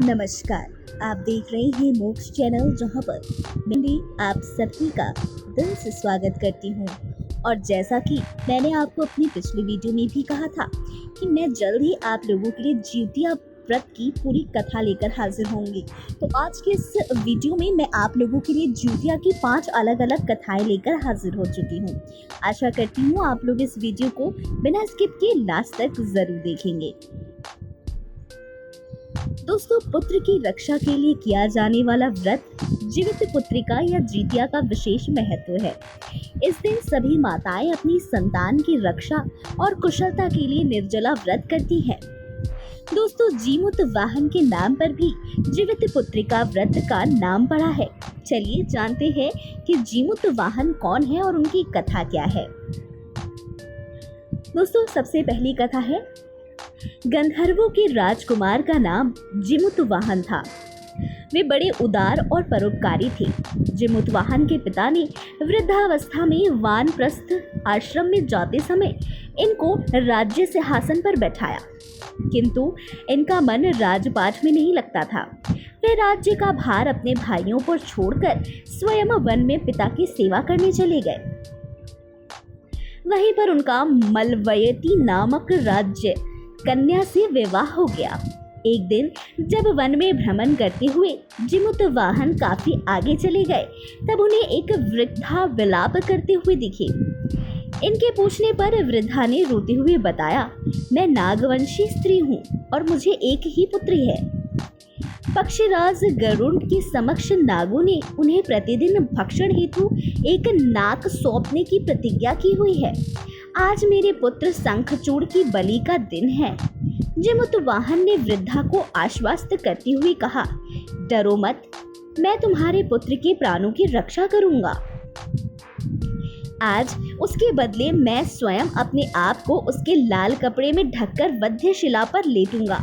नमस्कार, आप देख रहे हैं मोक्ष चैनल, जहां पर मैं भी आप सभी का दिल से स्वागत करती हूं। और जैसा कि मैंने आपको अपनी पिछली वीडियो में भी कहा था कि मैं जल्द ही आप लोगों के लिए जिउतिया व्रत की पूरी कथा लेकर हाजिर होंगी। तो आज के इस वीडियो में मैं आप लोगों के लिए जिउतिया की 5 अलग अलग कथाएं लेकर हाजिर हो चुकी हूँ। आशा करती हूँ आप लोग इस वीडियो को बिना स्किप किए लास्ट तक जरूर देखेंगे। दोस्तों, पुत्र की रक्षा के लिए किया जाने वाला व्रत जीवित पुत्रिका या जिउतिया का विशेष महत्व है। इस दिन सभी माताएं अपनी संतान की रक्षा और कुशलता के लिए निर्जला व्रत करती हैं। दोस्तों, जीमूत वाहन के नाम पर भी जीवित पुत्रिका व्रत का नाम पड़ा है। चलिए जानते हैं कि जीमूत वाहन कौन है और उनकी कथा क्या है। दोस्तों, सबसे पहली कथा है, गंधर्वों के राजकुमार का नाम जीमूतवाहन था। वे बड़े उदार और परोपकारी थे। जीमूतवाहन के पिता ने वृद्धावस्था में वानप्रस्थ आश्रम में जाते समय इनको राज्य सिंहासन पर बैठाया, किंतु इनका मन राजपाट में नहीं लगता था। वे राज्य का भार अपने भाइयों पर छोड़कर स्वयं वन में पिता की सेवा करने चले गए। वहीं पर उनका मलवयती नामक राज्य कन्या से विवाह हो गया। एक दिन जब वन में भ्रमण करते हुए जीमूतवाहन काफी आगे चले गए, तब उन्हें एक वृद्धा विलाप करते हुए दिखे। इनके पूछने पर वृद्धा ने रोते हुए बताया, मैं नागवंशी स्त्री हूँ और मुझे एक ही पुत्री है। पक्षीराज गरुड़ के समक्ष नागों ने उन्हें प्रतिदिन भक्षण हेतु एक नाक सौंपने की प्रतिज्ञा की हुई है। आज मेरे पुत्र शंखचूड़ की बलि का दिन है। जीमूतवाहन ने वृद्धा को आश्वस्त करते हुए कहा, डरो मत, मैं तुम्हारे पुत्र के प्राणों की रक्षा करूंगा। आज उसके बदले मैं स्वयं अपने आप को उसके लाल कपड़े में ढककर वध्यशिला पर लेटूंगा।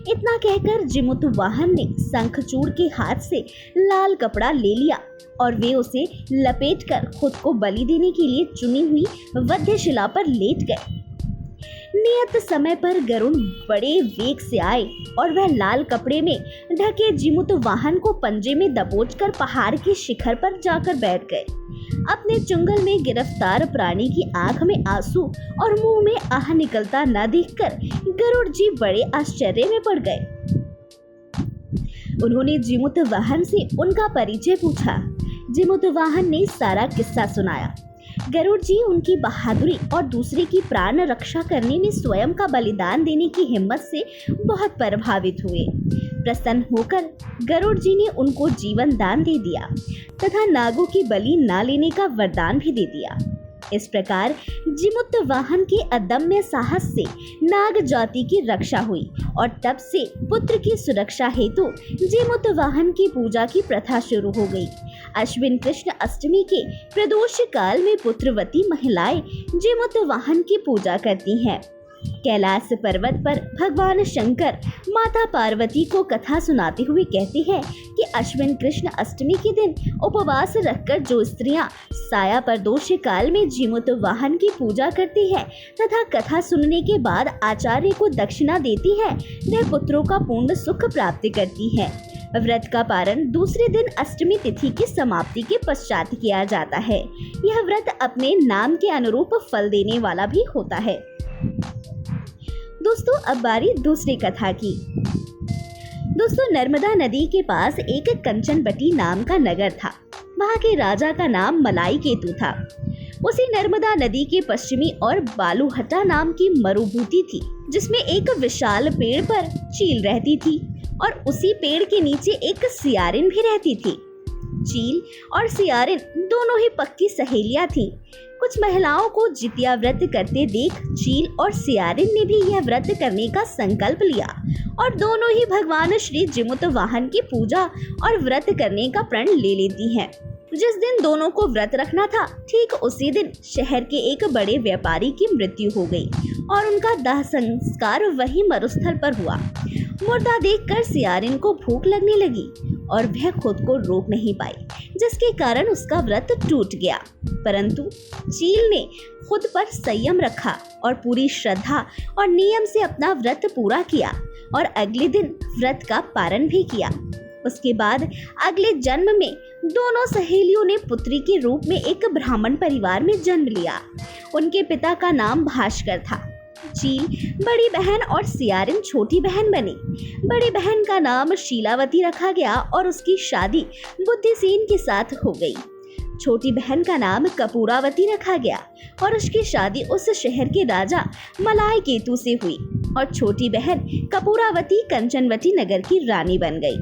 इतना कहकर जीमूतवाहन ने शंखचूड़ के हाथ से लाल कपड़ा ले लिया और वे उसे लपेटकर खुद को बलि देने के लिए चुनी हुई वध्यशिला पर लेट गए। नियत समय पर गरुड़ बड़े वेग से आए और वह लाल कपड़े में ढके जीमूतवाहन को पंजे में दबोचकर पहाड़ के शिखर पर जाकर बैठ गए। अपने चुंगल में गिरफ्तार प्राणी की आंख में आंसू और मुंह में आह निकलता न देखकर गरुड़ जी बड़े आश्चर्य में पड़ गए। उन्होंने जीमूतवाहन से उनका परिचय पूछा। जीमूतवाहन ने सारा किस्सा सुनाया। गरुड़ जी उनकी बहादुरी और दूसरे की प्राण रक्षा करने में स्वयं का बलिदान देने की हिम्मत से बहुत प्रभावित हुए। प्रसन्न होकर गरुड़ जी ने उनको जीवन दान दे दिया तथा नागों की बलि न लेने का वरदान भी दे दिया। इस प्रकार जीमूतवाहन के अदम्य साहस से नाग जाति की रक्षा हुई और तब से पुत्र की सुरक्षा हेतु जीमूतवाहन की पूजा की प्रथा शुरू हो गई। अश्विन कृष्ण अष्टमी के प्रदोष काल में पुत्रवती महिलाएं जीमूतवाहन की पूजा करती हैं। कैलाश पर्वत पर भगवान शंकर माता पार्वती को कथा सुनाते हुए कहते हैं कि अश्विन कृष्ण अष्टमी के दिन उपवास रखकर जो स्त्रियां साया प्रदोष काल में जीमूतवाहन की पूजा करती हैं तथा कथा सुनने के बाद आचार्य को दक्षिणा देती हैं, वह पुत्रों का पूर्ण सुख प्राप्त करती हैं। व्रत का पारण दूसरे दिन अष्टमी तिथि की समाप्ति के पश्चात किया जाता है। यह व्रत अपने नाम के अनुरूप फल देने वाला भी होता है। दोस्तों, अब बारी दूसरी कथा की। दोस्तों, नर्मदा नदी के पास एक कंचनबटी नाम का नगर था। वहाँ के राजा का नाम मलाई केतु था। उसी नर्मदा नदी के पश्चिमी और बालूहटा नाम की मरुभूमि थी, जिसमें एक विशाल पेड़ पर चील रहती थी और उसी पेड़ के नीचे एक सियारिन भी रहती थी। चील और सियारिन दोनों ही पक्की सहेलियां थीं। कुछ महिलाओं को जितिया व्रत करते देख चील और सियारिन ने भी यह व्रत करने का संकल्प लिया और दोनों ही भगवान श्री जीमूतवाहन की पूजा और व्रत करने का प्रण ले लेती हैं। जिस दिन दोनों को व्रत रखना था, ठीक उसी दिन शहर के एक बड़े व्यापारी की मृत्यु हो गई और उनका दाह संस्कार वही मरुस्थल पर हुआ। मुर्दा देखकर सियारिन को भूख लगने लगी और वह खुद को रोक नहीं पाई, जिसके कारण उसका व्रत टूट गया। परंतु चील ने खुद पर संयम रखा और पूरी श्रद्धा और नियम से अपना व्रत पूरा किया और अगले दिन व्रत का पारण भी किया। उसके बाद अगले जन्म में दोनों सहेलियों ने पुत्री के रूप में एक ब्राह्मण परिवार में जन्म लिया। उनके पिता का नाम भास्कर था। चील बड़ी बहन और सियारिन छोटी बहन बनी। बड़ी बहन का नाम शीलावती रखा गया और उसकी शादी बुद्धिसेन के साथ हो गई। छोटी बहन का नाम कपूरावती रखा गया और उसकी शादी उस शहर के राजा मलाय केतु से हुई और छोटी बहन कपूरावती कंचनवटी नगर की रानी बन गई।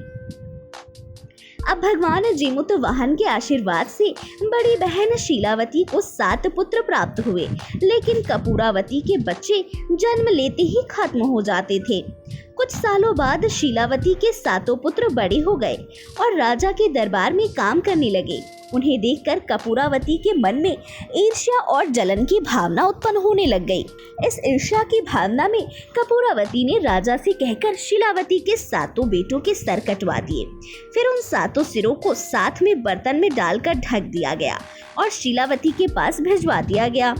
अब भगवान जीमूत वाहन के आशीर्वाद से बड़ी बहन शीलावती को 7 पुत्र प्राप्त हुए, लेकिन कपूरावती के बच्चे जन्म लेते ही खत्म हो जाते थे। कुछ सालों बाद शीलावती के 7 पुत्र बड़े हो गए और राजा के दरबार में काम करने लगे। उन्हें देखकर कपूरावती के मन में ईर्ष्या और जलन की भावना उत्पन्न होने लग गई। इस ईर्ष्या की भावना में कपूरावती ने राजा से कहकर शीलावती के 7 बेटों के सर कटवा दिए। फिर उन 7 सिरों को साथ में बर्तन में डालकर ढक दिया गया और शीलावती के पास भिजवा दिया गया।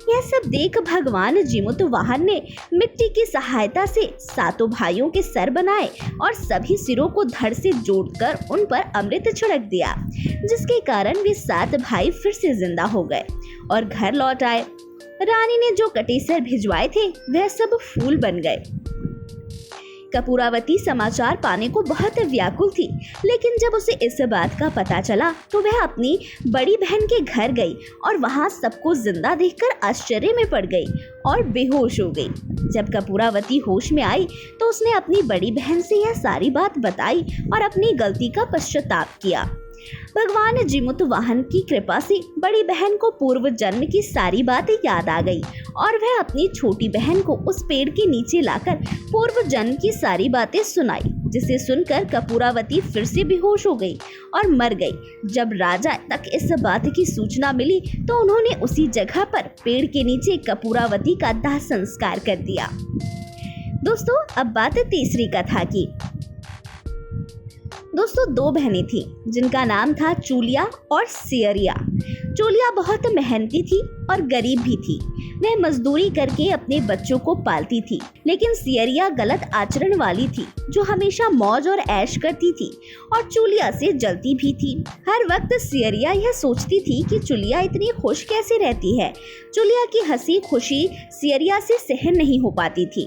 यह सब देख भगवान जीमूत वाहन ने मिट्टी की सहायता से 7 भाइयों के सर बनाए और सभी सिरों को धड़ से जोड़कर उन पर अमृत छिड़क दिया, जिसके कारण वे 7 भाई फिर से जिंदा हो गए और घर लौट आए। रानी ने जो कटे सर भिजवाए थे वह सब फूल बन गए। कपूरावती समाचार पाने को बहुत व्याकुल थी, लेकिन जब उसे इस बात का पता चला तो वह अपनी बड़ी बहन के घर गई और वहां सबको जिंदा देखकर आश्चर्य में पड़ गई और बेहोश हो गई। जब कपूरावती होश में आई तो उसने अपनी बड़ी बहन से यह सारी बात बताई और अपनी गलती का पश्चाताप किया। भगवान जीमूत वाहन की कृपा से बड़ी बहन को पूर्व जन्म की सारी बातें याद आ गई और वह अपनी छोटी बहन को उस पेड़ के नीचे लाकर पूर्व जन्म की सारी बातें सुनाई, जिसे सुनकर कपूरावती फिर से बेहोश हो गई और मर गई। जब राजा तक इस बात की सूचना मिली तो उन्होंने उसी जगह पर पेड़ के नीचे कपूरावती का दाह संस्कार कर दिया। दोस्तों, अब बात तीसरी कथा की। दोस्तों, 2 बहनें थीं जिनका नाम था चूलिया और सियरिया। चूलिया बहुत मेहनती थी और गरीब भी थी। वह मजदूरी करके अपने बच्चों को पालती थी, लेकिन सियरिया गलत आचरण वाली थी, जो हमेशा मौज और ऐश करती थी और चूलिया से जलती भी थी। हर वक्त सियरिया यह सोचती थी कि चूलिया इतनी खुश कैसे रहती है। चूलिया की हंसी खुशी सियरिया से सहन नहीं हो पाती थी,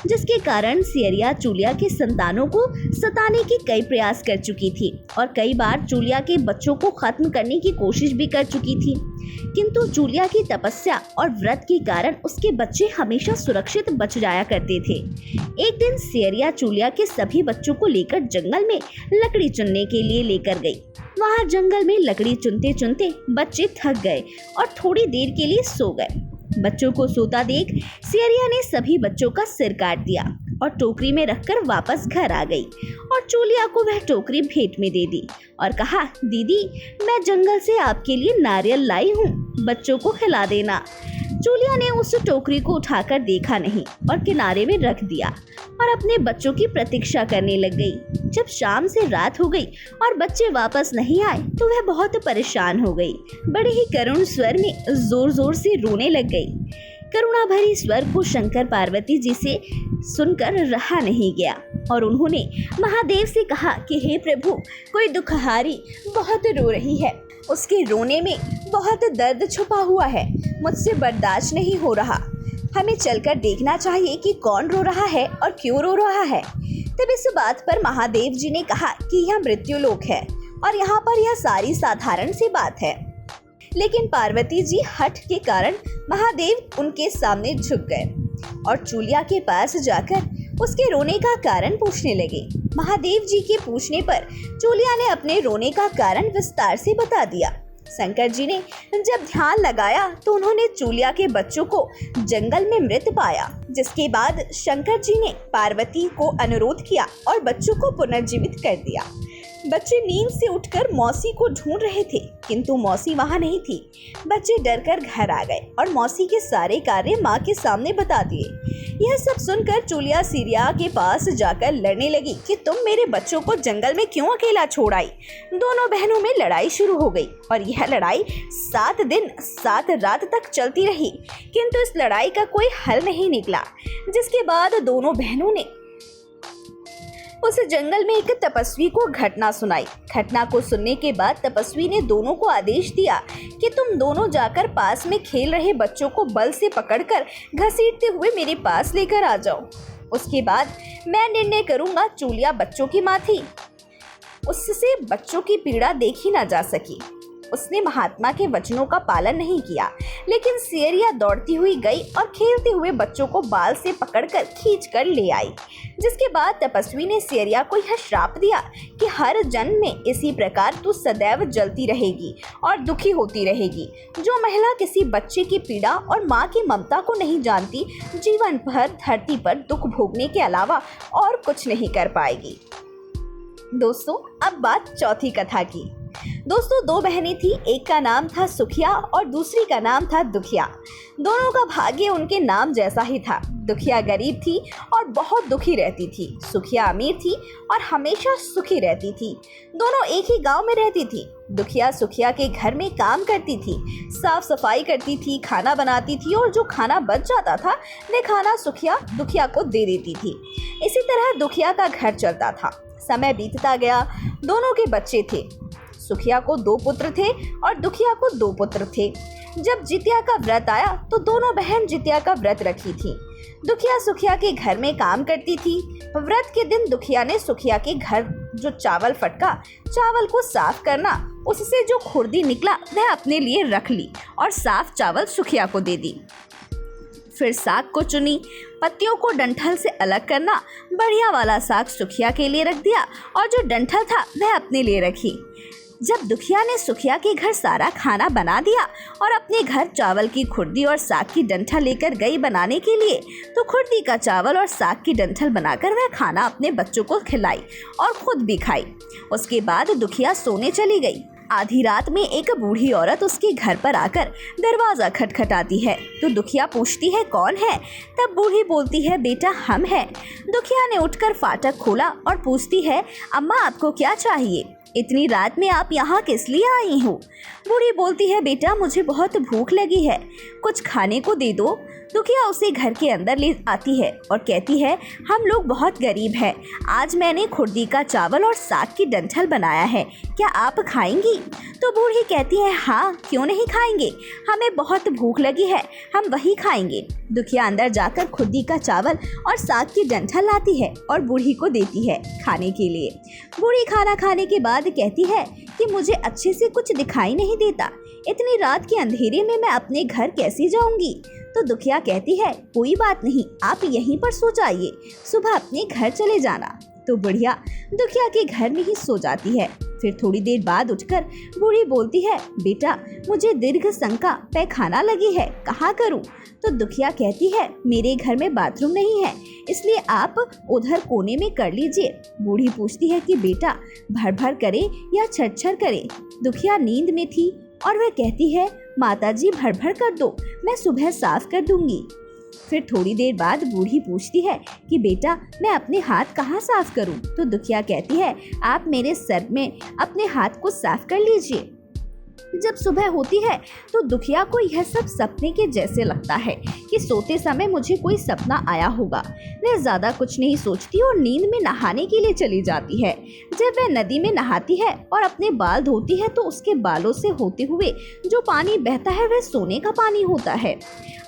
जिसके कारण सियरिया चूलिया के संतानों को सताने की कई प्रयास कर चुकी थी और कई बार चूलिया के बच्चों को खत्म करने की कोशिश भी कर चुकी थी। किंतु चूलिया की तपस्या और व्रत के कारण उसके बच्चे हमेशा सुरक्षित बच जाया करते थे। एक दिन सियरिया चूलिया के सभी बच्चों को लेकर जंगल में लकड़ी चुनने के लिए लेकर गई। वहां जंगल में लकड़ी चुनते चुनते बच्चे थक गए और थोड़ी देर के लिए सो गए। बच्चों को सोता देख सियरिया ने सभी बच्चों का सिर काट दिया और टोकरी में रखकर वापस घर आ गई और चूलिया को वह टोकरी भेंट में दे दी और कहा, दीदी, मैं जंगल से आपके लिए नारियल लाई हूँ, बच्चों को खिला देना। चूलिया ने उस टोकरी को उठाकर देखा नहीं और किनारे में रख दिया और अपने बच्चों की प्रतीक्षा करने लग गई। जब शाम से रात हो गई और बच्चे वापस नहीं आए तो वह बहुत परेशान हो गई। बड़े ही करुण स्वर में जोर जोर से रोने लग गई। करुणा भरी स्वर को शंकर पार्वती जी से सुनकर रहा नहीं गया और उन्होंने महादेव से कहा कि हे प्रभु, कोई दुखहारी बहुत रो रही है, उसके रोने में बहुत दर्द छुपा हुआ है, मुझसे बर्दाश्त नहीं हो रहा, हमें चलकर देखना चाहिए कि कौन रो रहा है और क्यों रो रहा है। तब इस बात पर महादेव जी ने कहा कि यह मृत्युलोक है और यहाँ पर यह सारी साधारण सी बात है। लेकिन पार्वती जी हठ के कारण महादेव उनके सामने झुक गए और चूलिया के पास जाकर उसके रोने का कारण पूछने लगे। महादेव जी के पूछने पर चूलिया ने अपने रोने का कारण विस्तार से बता दिया। शंकर जी ने जब ध्यान लगाया तो उन्होंने चूलिया के बच्चों को जंगल में मृत पाया, जिसके बाद शंकर जी ने पार्वती को अनुरोध किया और बच्चों को पुनर्जीवित कर दिया। बच्चे नींद से उठकर मौसी को ढूंढ रहे थे, किंतु मौसी वहां नहीं थी। बच्चे डरकर घर आ गए और मौसी के सारे कार्य माँ के सामने बता दिए। यह सब सुनकर चूलिया सीरिया के पास जाकर लड़ने लगी कि तुम मेरे बच्चों को जंगल में क्यों अकेला छोड़ आई। दोनों बहनों में लड़ाई शुरू हो गई और यह लड़ाई 7 दिन 7 रात तक चलती रही, किंतु इस लड़ाई का कोई हल नहीं निकला। जिसके बाद दोनों बहनों ने उस जंगल में एक तपस्वी को घटना सुनाई। घटना को सुनने के बाद तपस्वी ने दोनों को आदेश दिया कि तुम दोनों जाकर पास में खेल रहे बच्चों को बल से पकड़कर घसीटते हुए मेरे पास लेकर आ जाओ। उसके बाद मैं निर्णय करूंगा। चूलिया बच्चों की माँ थी, उससे बच्चों की पीड़ा देखी ना जा सकी। उसने महात्मा के वचनों का पालन नहीं किया, लेकिन सियरिया दौड़ती हुई गई और खेलते हुए बच्चों को बाल से पकड़कर खींचकर ले आई। जिसके बाद तपस्वी ने सियरिया को यह श्राप दिया कि हर जन्म में इसी प्रकार तू सदैव जलती रहेगी और दुखी होती रहेगी। जो महिला किसी बच्चे की पीड़ा और माँ की ममता को नहीं जानती, जीवन भर धरती पर दुख भोगने के अलावा और कुछ नहीं कर पाएगी। दोस्तों, अब बात चौथी कथा की। दोस्तों, 2 बहनें थी, एक का नाम था सुखिया और दूसरी का नाम था दुखिया। दोनों का भाग्य उनके नाम जैसा ही था। दुखिया गरीब थी और बहुत दुखी रहती थी। सुखिया अमीर थी और हमेशा सुखी रहती थी। दोनों एक ही गांव में रहती थी। दुखिया सुखिया के घर में काम करती थी, साफ सफाई करती थी, खाना बनाती थी और जो खाना बच जाता था वह खाना सुखिया दुखिया को दे देती थी। इसी तरह दुखिया का घर चलता था। समय बीतता गया। दोनों के बच्चे थे। सुखिया को 2 पुत्र थे और दुखिया को 2 पुत्र थे। जब जितिया का व्रत आया तो दोनों बहन जितिया का व्रत रखी थी। दुखिया सुखिया के घर में काम करती थी। व्रत के दिन दुखिया ने सुखिया के घर जो चावल फटका, चावल को साफ करना, उससे जो खुर्दी निकला वह अपने लिए रख ली और साफ चावल सुखिया को दे दी। फिर साग को चुनी, पत्तियों को डंठल से अलग करना, बढ़िया वाला साग सुखिया के लिए रख दिया और जो डंठल था वह अपने लिए रखी। जब दुखिया ने सुखिया के घर सारा खाना बना दिया और अपने घर चावल की खुर्दी और साग की डंठल लेकर गई बनाने के लिए, तो खुर्दी का चावल और साग की डंठल बनाकर वह खाना अपने बच्चों को खिलाई और खुद भी खाई। उसके बाद दुखिया सोने चली गई। आधी रात में एक बूढ़ी औरत उसके घर पर आकर दरवाज़ा खटखटाती है तो दुखिया पूछती है कौन है। तब बूढ़ी बोलती है बेटा हम हैं। दुखिया ने उठकर फाटक खोला और पूछती है अम्मा आपको क्या चाहिए, इतनी रात में आप यहाँ किस लिए आई हो। बूढ़ी बोलती है बेटा मुझे बहुत भूख लगी है, कुछ खाने को दे दो। दुखिया उसे घर के अंदर ले आती है और कहती है हम लोग बहुत गरीब हैं, आज मैंने खुर्दी का चावल और साग की डंठल बनाया है, क्या आप खाएंगी। तो बूढ़ी कहती है हाँ क्यों नहीं खाएंगे, हमें बहुत भूख लगी है, हम वही खाएंगे। दुखिया अंदर जाकर खुर्दी का चावल और साग की डंठल लाती है और बूढ़ी को देती है खाने के लिए। बूढ़ी खाना खाने के बाद कहती है कि मुझे अच्छे से कुछ दिखाई नहीं देता, इतनी रात के अंधेरे में मैं अपने घर कैसे जाऊंगी। तो दुखिया कहती है कोई बात नहीं, आप यहीं पर सो जाइए, सुबह अपने घर चले जाना। तो बुढ़िया दुखिया के घर में ही सो जाती है। फिर थोड़ी देर बाद उठकर बूढ़ी बोलती है बेटा मुझे दीर्घ शंका पैखाना लगी है, कहाँ करूँ। तो दुखिया कहती है मेरे घर में बाथरूम नहीं है, इसलिए आप उधर कोने में कर लीजिए। बूढ़ी पूछती है कि बेटा भर भर करे या छर करे। दुखिया नींद में थी और वह कहती है माताजी भर भर कर दो, मैं सुबह साफ कर दूंगी। फिर थोड़ी देर बाद बूढ़ी पूछती है कि बेटा मैं अपने हाथ कहाँ साफ करूं। तो दुखिया कहती है आप मेरे सर में अपने हाथ को साफ कर लीजिए। जब सुबह होती है तो दुखिया को यह सब सपने के जैसे लगता है कि सोते समय मुझे कोई सपना आया होगा। वह ज़्यादा कुछ नहीं सोचती और नींद में नहाने के लिए चली जाती है। जब वह नदी में नहाती है और अपने बाल धोती है तो उसके बालों से होते हुए जो पानी बहता है वह सोने का पानी होता है।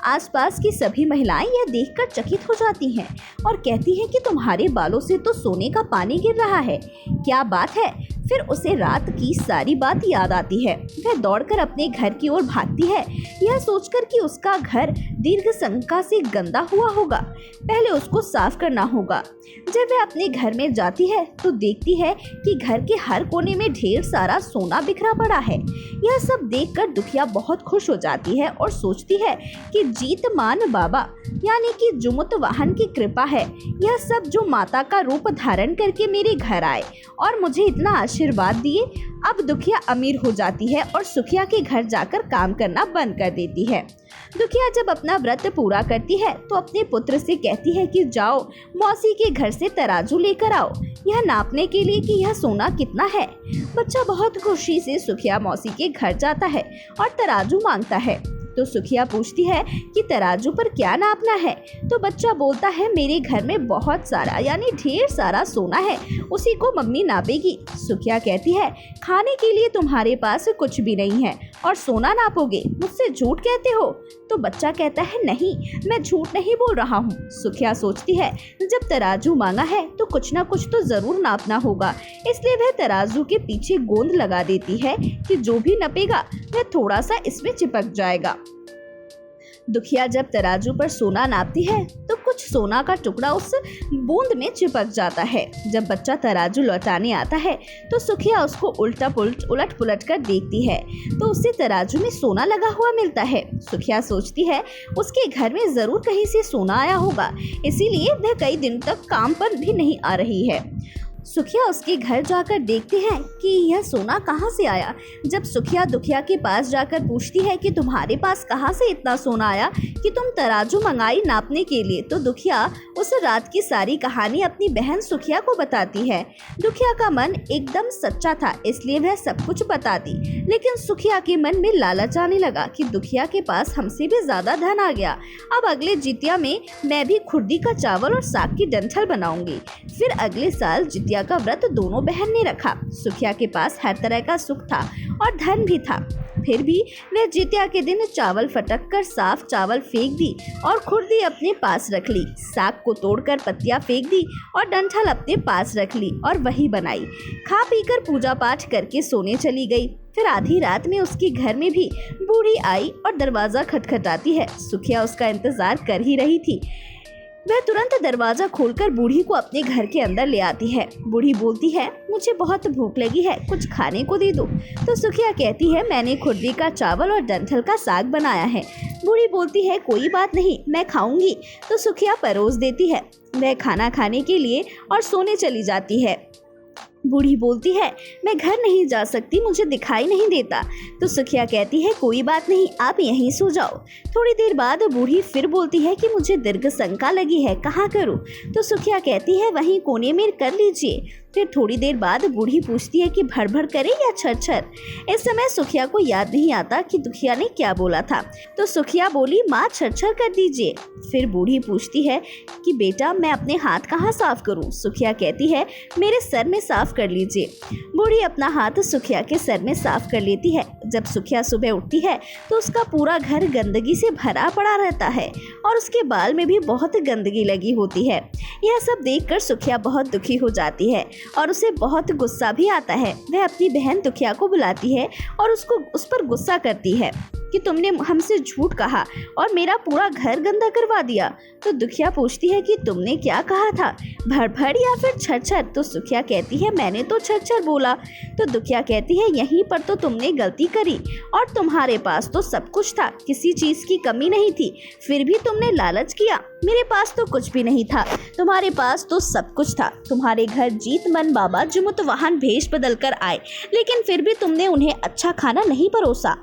आसपास की सभी महिलाएं यह देखकर चकित हो जाती हैं और कहती हैं कि तुम्हारे बालों से तो सोने का पानी गिर रहा है, क्या बात है। फिर उसे रात की सारी बात याद आती है। वह दौड़कर अपने घर की ओर भागती है, यह सोचकर कि उसका घर दीर्घ शंका से गंदा हुआ होगा। पहले उसको साफ करना होगा। जब वह अपने घर में जाती है तो देखती है कि घर के हर कोने में ढेर सारा सोना बिखरा पड़ा है। यह सब देखकर दुखिया बहुत खुश हो जाती है और सोचती है कि जीतमान बाबा यानी कि जिमुतवाहन की कृपा है, यह सब जो माता का रूप धारण करके मेरे घर आए और मुझे इतना आशीर्वाद दिए। अब दुखिया अमीर हो जाती है और सुखिया के घर जाकर काम करना बंद कर देती है। दुखिया जब अपना व्रत पूरा करती है तो अपने पुत्र से कहती है कि जाओ मौसी के घर से तराजू लेकर आओ, यह नापने के लिए कि यह सोना कितना है। बच्चा बहुत खुशी से सुखिया मौसी के घर जाता है और तराजू मांगता है। तो सुखिया पूछती है कि तराजू पर क्या नापना है। तो बच्चा बोलता है मेरे घर में बहुत सारा यानी ढेर सारा सोना है, उसी को मम्मी नापेगी। सुखिया कहती है खाने के लिए तुम्हारे पास कुछ भी नहीं है और सोना नापोगे, मुझसे झूठ कहते हो। तो बच्चा कहता है नहीं, मैं झूठ नहीं बोल रहा हूँ। सुखिया सोचती है जब तराजू मांगा है तो कुछ ना कुछ तो जरूर नापना होगा, इसलिए वह तराजू के पीछे गोंद लगा देती है कि जो भी नपेगा वह थोड़ा सा इसमें चिपक जाएगा। दुखिया जब तराजू पर सोना नापती है तो कुछ सोना का टुकड़ा उस बूंद में चिपक जाता है। जब बच्चा तराजू लौटाने आता है तो सुखिया उसको उलट पुलट कर देखती है तो उसे तराजू में सोना लगा हुआ मिलता है। सुखिया सोचती है उसके घर में जरूर कहीं से सोना आया होगा, इसीलिए वह कई दिन तक काम पर भी नहीं आ रही है। सुखिया उसके घर जाकर देखते हैं कि यह सोना कहाँ से आया। जब सुखिया दुखिया के पास जाकर पूछती है कि तुम्हारे पास कहाँ से इतना सोना आया कि तुम तराजू मंगाई नापने के लिए, तो दुखिया उस रात की सारी कहानी अपनी बहन सुखिया को बताती है। दुखिया का मन एकदम सच्चा था, इसलिए वह सब कुछ बताती, लेकिन सुखिया के मन में लालच आने लगा कि दुखिया के पास हमसे भी ज्यादा धन आ गया। अब अगले जितिया में मैं भी खुर्दी का चावल और साग की डंठल बनाऊंगी। फिर अगले साल जितिया का व्रत दोनों बहन ने रखा। सुखिया के पास हर तरह का सुख था और धन भी था, फिर भी वह जितिया के दिन चावल फटक कर साफ चावल फेंक दी और खुर्दी अपने पास रख ली। साग को तोड़कर पत्तियां फेंक दी और डंठल अपने पास रख ली और वही बनाई। खा पीकर पूजा पाठ करके सोने चली गई। फिर आधी रात में उसके घर में भी बूढ़ी आई और दरवाजा खटखटाती है। सुखिया उसका इंतजार कर ही रही थी। वह तुरंत दरवाजा खोलकर बूढ़ी को अपने घर के अंदर ले आती है। बूढ़ी बोलती है मुझे बहुत भूख लगी है, कुछ खाने को दे दो। तो सुखिया कहती है मैंने खुर्दी का चावल और डंठल का साग बनाया है। बूढ़ी बोलती है कोई बात नहीं, मैं खाऊंगी। तो सुखिया परोस देती है। वह खाना खाने के लिए और सोने चली जाती है। बूढ़ी बोलती है मैं घर नहीं जा सकती, मुझे दिखाई नहीं देता। तो सुखिया कहती है कोई बात नहीं, आप यहीं सो जाओ। थोड़ी देर बाद बूढ़ी फिर बोलती है कि मुझे दीर्घ शंका लगी है, कहाँ करूँ। तो सुखिया कहती है वहीं कोने में कर लीजिए। फिर थोड़ी देर बाद बूढ़ी पूछती है कि भर भर करे या छर छर। इस समय सुखिया को याद नहीं आता कि दुखिया ने क्या बोला था, तो सुखिया बोली माँ छर छर कर दीजिए। फिर बूढ़ी पूछती है कि बेटा मैं अपने हाथ कहाँ साफ करूँ। सुखिया कहती है मेरे सर में साफ कर लीजिए। बूढ़ी अपना हाथ सुखिया के सर में साफ कर लेती है। जब सुखिया सुबह उठती है तो उसका पूरा घर गंदगी से भरा पड़ा रहता है और उसके बाल में भी बहुत गंदगी लगी होती है। यह सब देखकर सुखिया बहुत दुखी हो जाती है और उसे बहुत गुस्सा भी आता है। वह अपनी बहन दुखिया को बुलाती है और उस पर गुस्सा करती है कि तुमने हमसे झूठ कहा और मेरा पूरा घर गंदा करवा दिया। तो दुखिया पूछती है कि तुमने क्या कहा था, भर भर या फिर छर छर। तो सुखिया कहती है मैंने तो छर छर बोला। तो दुखिया कहती है यहीं पर तो तुमने गलती करी और तुम्हारे पास तो सब कुछ था, किसी चीज की कमी नहीं थी, फिर भी तुमने लालच किया। मेरे पास तो कुछ भी नहीं था, तुम्हारे पास तो सब कुछ था। तुम्हारे घर जीतमन बाबा जिमुतवाहन भेष बदल कर आए, लेकिन फिर भी तुमने उन्हें अच्छा खाना नहीं परोसा।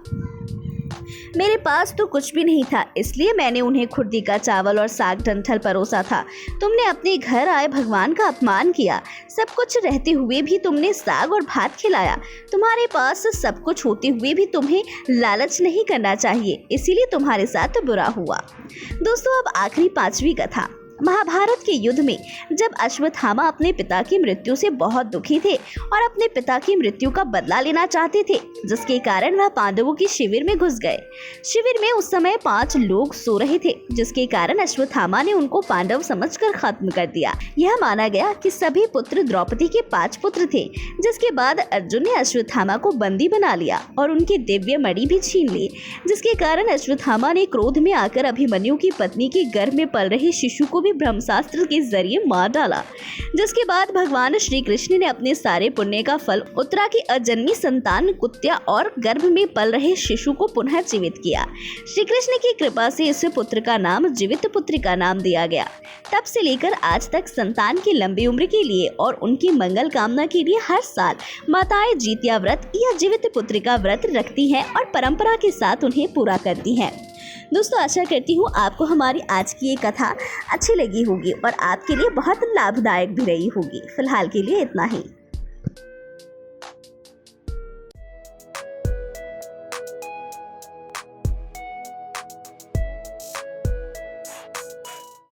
मेरे पास तो कुछ भी नहीं था, इसलिए मैंने उन्हें खुर्दी का चावल और साग डंठल परोसा था। तुमने अपने घर आए भगवान का अपमान किया। सब कुछ रहते हुए भी तुमने साग और भात खिलाया। तुम्हारे पास सब कुछ होते हुए भी तुम्हें लालच नहीं करना चाहिए, इसीलिए तुम्हारे साथ बुरा हुआ। दोस्तों अब आखिरी 5वीं कथा। महाभारत के युद्ध में जब अश्वत्थामा अपने पिता की मृत्यु से बहुत दुखी थे और अपने पिता की मृत्यु का बदला लेना चाहते थे, जिसके कारण वह पांडवों के शिविर में घुस गए। शिविर में उस समय 5 लोग सो रहे थे, जिसके कारण अश्वत्थामा ने उनको पांडव समझकर खत्म कर दिया। यह माना गया कि सभी पुत्र द्रौपदी के 5 पुत्र थे, जिसके बाद अर्जुन ने अश्वत्थामा को बंदी बना लिया और उनकी दिव्य मणि भी छीन ली, जिसके कारण अश्वत्थामा ने क्रोध में आकर अभिमन्यु की पत्नी के गर्भ में पल रहे शिशु को भी ब्रह्मास्त्र के जरिए मार डाला, जिसके बाद भगवान श्री कृष्ण ने अपने सारे पुण्य का फल उत्तरा की अजन्मी संतान कुत्या और गर्भ में पल रहे शिशु को पुनः जीवित किया। श्री कृष्ण की कृपा से इस पुत्र का नाम जीवित पुत्र का नाम दिया गया। तब से लेकर आज तक संतान की लंबी उम्र के लिए और उनकी मंगल कामना के लिए हर साल माताएं जीतिया व्रत या जीवित पुत्र का व्रत रखती हैं और परंपरा के साथ उन्हें पूरा करती हैं। दोस्तों, आशा करती हूँ आपको हमारी आज की ये कथा अच्छी लगी होगी और आपके लिए बहुत लाभदायक भी रही होगी। फिलहाल के लिए इतना ही।